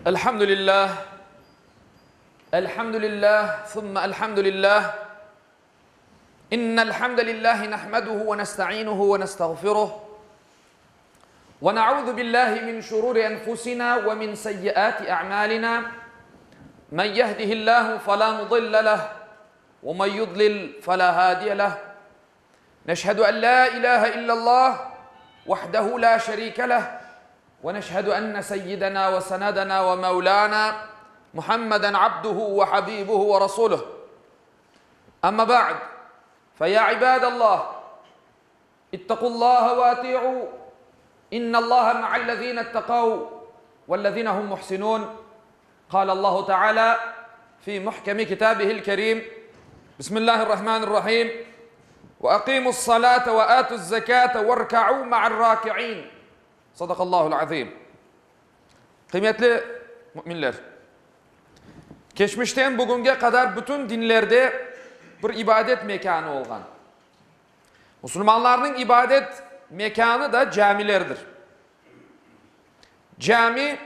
Elhamdülillah, elhamdülillah, thumma elhamdülillah. İnnel hamdelellahi nahmeduhu ve nesta'inuhu ve nestağfiruh. Ve na'udzu billahi min şururi enfusina ve min seyyiati a'malina. Men yehdihillahu fela mudille leh ve men yudlil fela hadiye leh. Neşhedü en la ilahe illallah vahdehu la şerike leh. ونشهد أن سيدنا وسندنا ومولانا محمدا عبده وحبيبه ورسوله أما بعد فيا عباد الله اتقوا الله وأطيعوا إن الله مع الذين اتقوا والذين هم محسنون قال الله تعالى في محكم كتابه الكريم بسم الله الرحمن الرحيم وأقيموا الصلاة وآتوا الزكاة واركعوا مع الراكعين Sadakallahul azim. Kıymetli müminler, geçmişten bugüne kadar bütün dinlerde bir ibadet mekanı olgan. Müslümanların ibadet mekanı da camilerdir. Cami,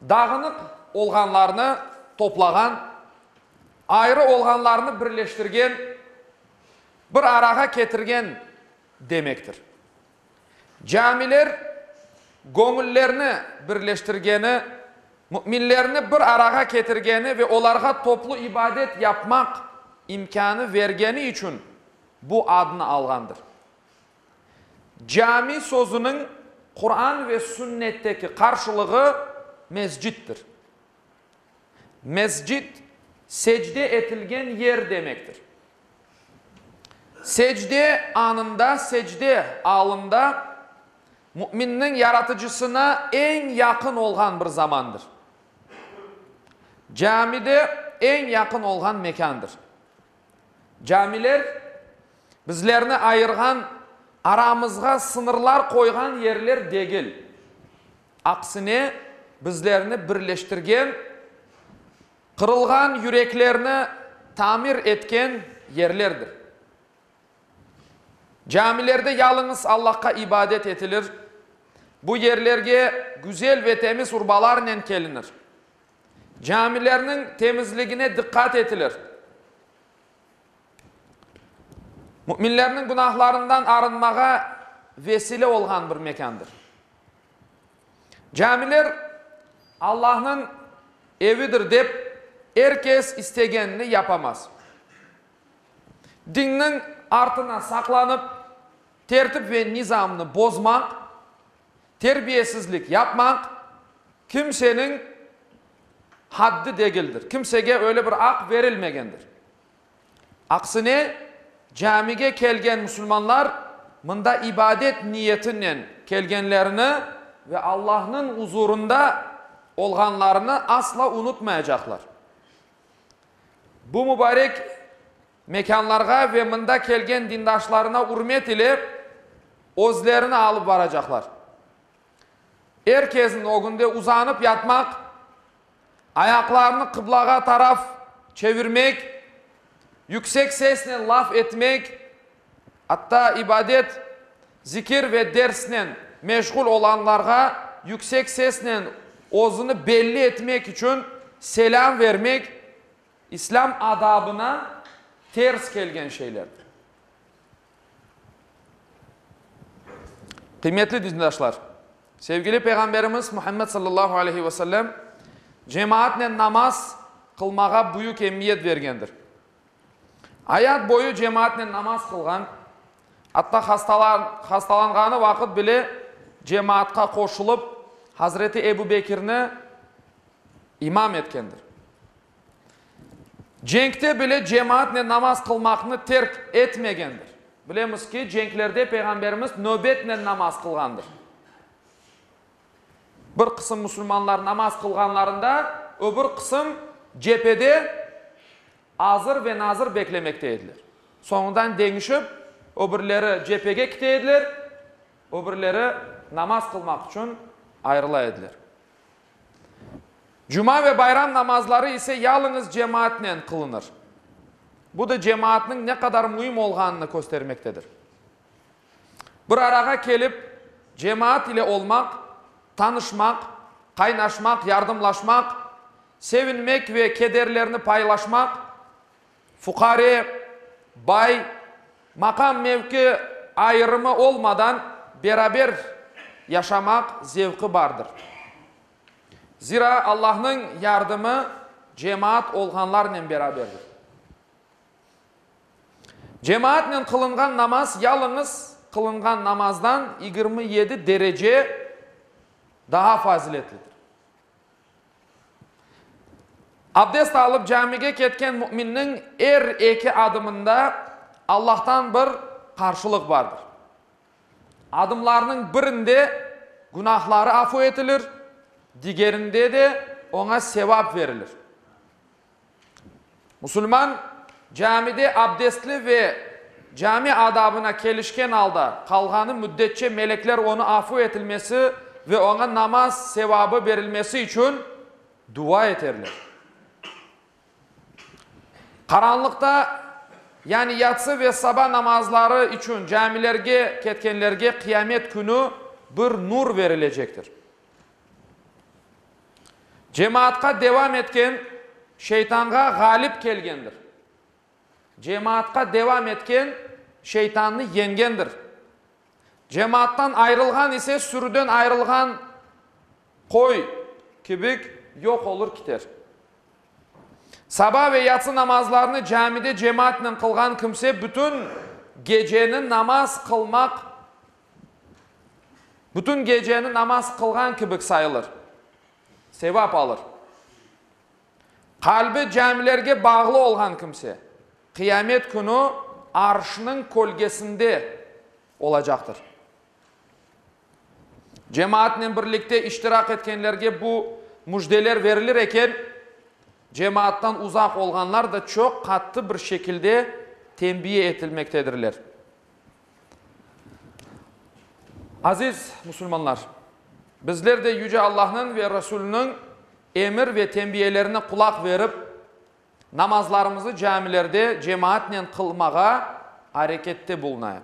dağınık olganlarını toplagan, ayrı olganlarını birleştirgen, bir araga getirgen demektir. Camiler, gönüllerini birleştirgeni, müminlerini bir araga getirgeni ve onlarga toplu ibadet yapmak imkanı vergeni için bu adını algandır. Cami sözünün Kur'an ve sünnetteki karşılığı mescittir. Mescid, secde etilgen yer demektir. Secde anında, secde alında müminin yaratıcısına en yakın olgan bir zamandır. Camide en yakın olgan mekandır. Camiler bizlerini ayırgan, aramızga sınırlar koygan yerler değil. Aksine bizlerini birleştirgen, kırılgan yüreklerini tamir etken yerlerdir. Camilerde yalnız Allah'a ibadet edilir. Bu yerlerge güzel ve temiz urbalarla gelinir. Camilerinin temizliğine dikkat edilir. Müminlerin günahlarından arınmağa vesile olgan bir mekandır. Camiler Allah'ın evidir deyip herkes istegenini yapamaz. Dinin artına saklanıp tertip ve nizamını bozmak, terbiyesizlik yapmak kimsenin haddi değildir. Kimseye öyle bir hak verilmegendir. Aksine camiye kelgen Müslümanlar mında ibadet niyetinden kelgenlerini ve Allah'ın huzurunda olganlarını asla unutmayacaklar. Bu mübarek mekanlarga ve mında kelgen dindaşlarına hürmet ile özlerini alıp varacaklar. Herkesin o günde uzanıp yatmak, ayaklarını kıblaga taraf çevirmek, yüksek sesle laf etmek, hatta ibadet, zikir ve dersle meşgul olanlarga yüksek sesle özünü belli etmek için selam vermek, İslam adabına ters kelgen şeylerdir. Kıymetli dindaşlar, sevgili Peygamberimiz Muhammed sallallahu aleyhi ve sellem cemaatle namaz kılmağa büyük emniyet vergendir. Hayat boyu cemaatle namaz kılgan, hatta hastalanğanı vakit bile cemaatka koşulup Hazreti Ebu Bekir'ni imam etkendir. Cenkte bile cemaatle namaz kılmakını terk etmegendir. Bilemiz ki cenklerde Peygamberimiz nöbetle namaz kılgandır. Bir kısım Müslümanlar namaz kılganlarında öbür kısım cephede hazır ve nazır beklemekteydiler. Sonundan değişip öbürleri cephege gittiler, öbürleri namaz kılmak için ayrılaydılar. Cuma ve bayram namazları ise yalnız cemaatle kılınır. Bu da cemaatinin ne kadar mühim olganını göstermektedir. Bir araga gelip cemaat ile olmak, tanışmak, kaynaşmak, yardımlaşmak, sevinmek ve kederlerini paylaşmak, fukare, bay, makam mevki ayrımı olmadan beraber yaşamak zevki bardır. Zira Allah'ın yardımı cemaat olganlarla beraberdir. Cemaatle kılıngan namaz yalnız kılıngan namazdan 27 derece daha faziletlidir. Abdest alıp camiye ketken müminin her iki adımında Allah'tan bir karşılık vardır. Adımlarının birinde günahları affı edilir, diğerinde de ona sevap verilir. Müslüman camide abdestli ve cami adabına kelişken halda kalganı müddetçe melekler onu affı edilmesi ve ona namaz sevabı verilmesi için dua ederler. Karanlıkta yani yatsı ve sabah namazları için camilerge ketkenlerge kıyamet günü bir nur verilecektir. Cemaatka devam etken şeytanga galip kelgendir. Cemaatka devam etken şeytanını yengendir. Cemaattan ayrılgan ise sürüden ayrılgan koy kibik yok olur gider. Sabah ve yatsı namazlarını camide cemaatle kılgan kimse bütün gecenin namaz kılmak, bütün gecenin namaz kılgan kibik sayılır. Sevap alır. Kalbi camilerge bağlı olan kimse kıyamet günü arşının kolgesinde olacaktır. Cemaatle birlikte iştirak etkenlerge bu müjdeler verilir eken cemaattan uzak olanlar da çok katı bir şekilde tembih edilmektedirler. Aziz Müslümanlar, bizler de Yüce Allah'ın ve Resulünün emir ve tembihlerine kulak verip namazlarımızı camilerde cemaatle kılmağa harekette bulunayıq.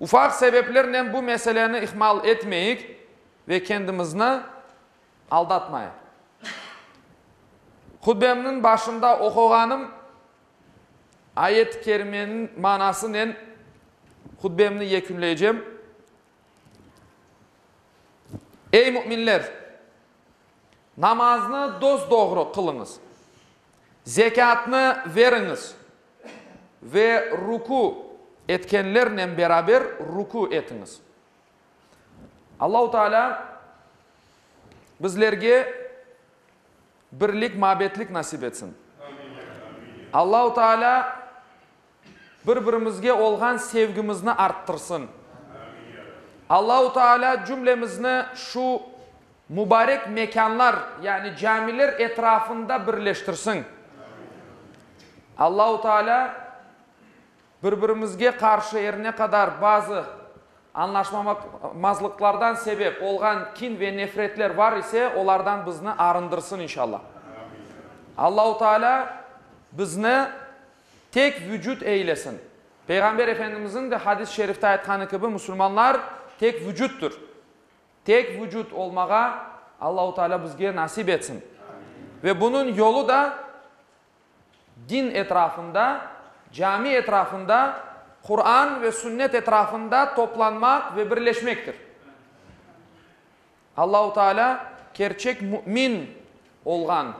Ufak sebeplerle bu meseleni ihmal etmeyik ve kendimizni aldatmayıq. Hutbemnin başında okuğanım ayet-i kerimenin manasını hutbemni yekünleyeceğim. Ey müminler! Namazını dosdoğru kılınız. Zekatını veriniz. Ve ruku etkenlerle beraber ruku etiniz. Allah-u Teala bizlerge birlik, mabetlik nasip etsin. Allah-u Teala birbirimizge olgan sevgimizni arttırsın. Allah-u Teala cümlemizni şu mübarek mekanlar yani camiler etrafında birleştirsin. Allah-u Teala birbirimizge karşı her ne kadar bazı anlaşmamazlıklardan sebep olgan kin ve nefretler var ise onlardan bizni arındırsın inşallah. Allah-u Teala bizni tek vücut eylesin. Peygamber Efendimizin de hadis-i şerifte aytkanı gibi Müslümanlar tek vücuttur. Tek vücut olmağa Allah-u Teala bizge nasip etsin. Ve bunun yolu da din etrafında, cami etrafında, Kur'an ve sünnet etrafında toplanmak ve birleşmektir. Allah-u Teala gerçek mümin olgan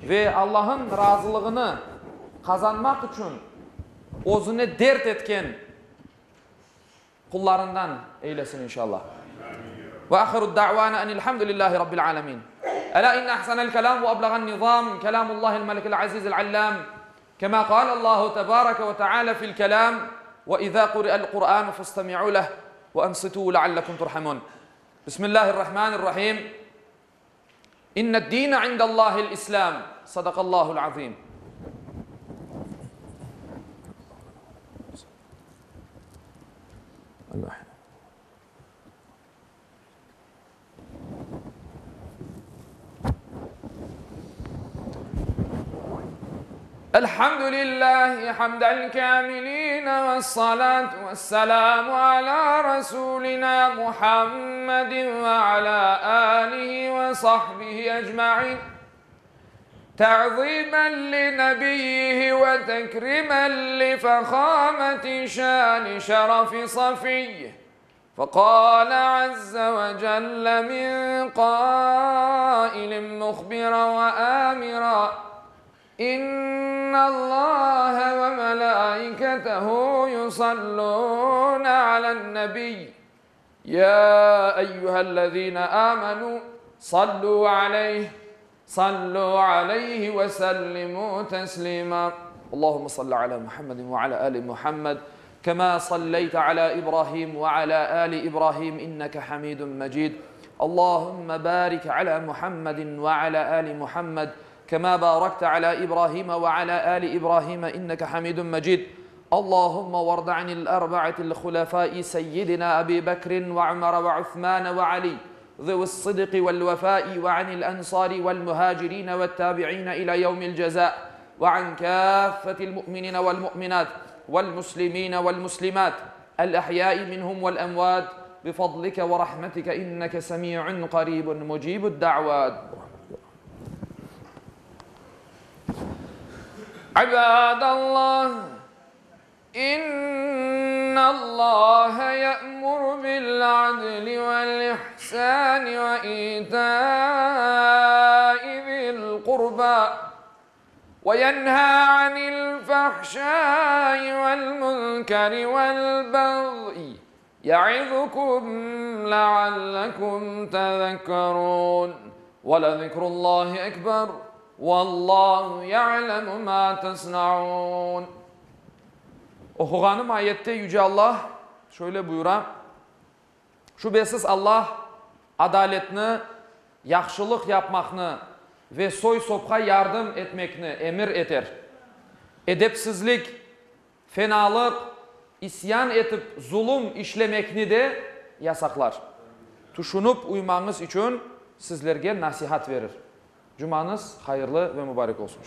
ve Allah'ın razılığını kazanmak için özüne dert etken kullarından eylesin inşallah. Ve ahiru da'vana enilhamdülillahi rabbil alemin. Ela inne ahsanel kelam ve ablagan nizam kelamullahil melikil azizil allam. Kema kâle Allahu tebareke ve teâlâ fil kelam. وإذا قرئ القرآن فاستمعوا له وأنصتوا لعلكم ترحمون. بسم الله الرحمن الرحيم. إن الدين عند الله الإسلام. صدق الله العظيم. الحمد لله حمد الكاملين والصلاة والسلام على رسولنا محمد وعلى آله وصحبه أجمعين تعظيما لنبيه وتكريما لفخامة شان شرف صفيه. فقال عز وجل من قائل مخبرا وآمرا إن الله وملائكته يصلون على النبي يا أيها الذين آمنوا صلوا عليه وسلموا تسليما. اللهم صل على محمد وعلى آل محمد كما صليت على إبراهيم وعلى آل إبراهيم إنك حميد مجيد. اللهم بارك على محمد وعلى آل محمد كما باركت على إبراهيم وعلى آل إبراهيم إنك حميد مجيد. اللهم وارض عن الأربعة الخلفاء سيدنا أبي بكر وعمر وعثمان وعلي ذوي الصدق والوفاء وعن الأنصار والمهاجرين والتابعين إلى يوم الجزاء وعن كافة المؤمنين والمؤمنات والمسلمين والمسلمات الأحياء منهم والأموات بفضلك ورحمتك إنك سميع قريب مجيب الدعوات. عباد الله إن الله يأمر بالعدل والإحسان وإيتاء ذي القربى وينهى عن الفحشاء والمنكر والبغي يعظكم لعلكم تذكرون ولذكر الله أكبر والله يعلم ما تصنعون. Okuğanım ayette Yüce Allah şöyle buyurar. Şüphesiz Allah adaletini, yaxşılıq yapmaqını ve soy sopqa yardım etmekni emir eter. Edepsizlik, fenalıq, isyan etip zulüm işlemekni de yasaklar. Tuşunup uymanız için sizlerge nasihat verir. Cumanız hayırlı ve mübarek olsun.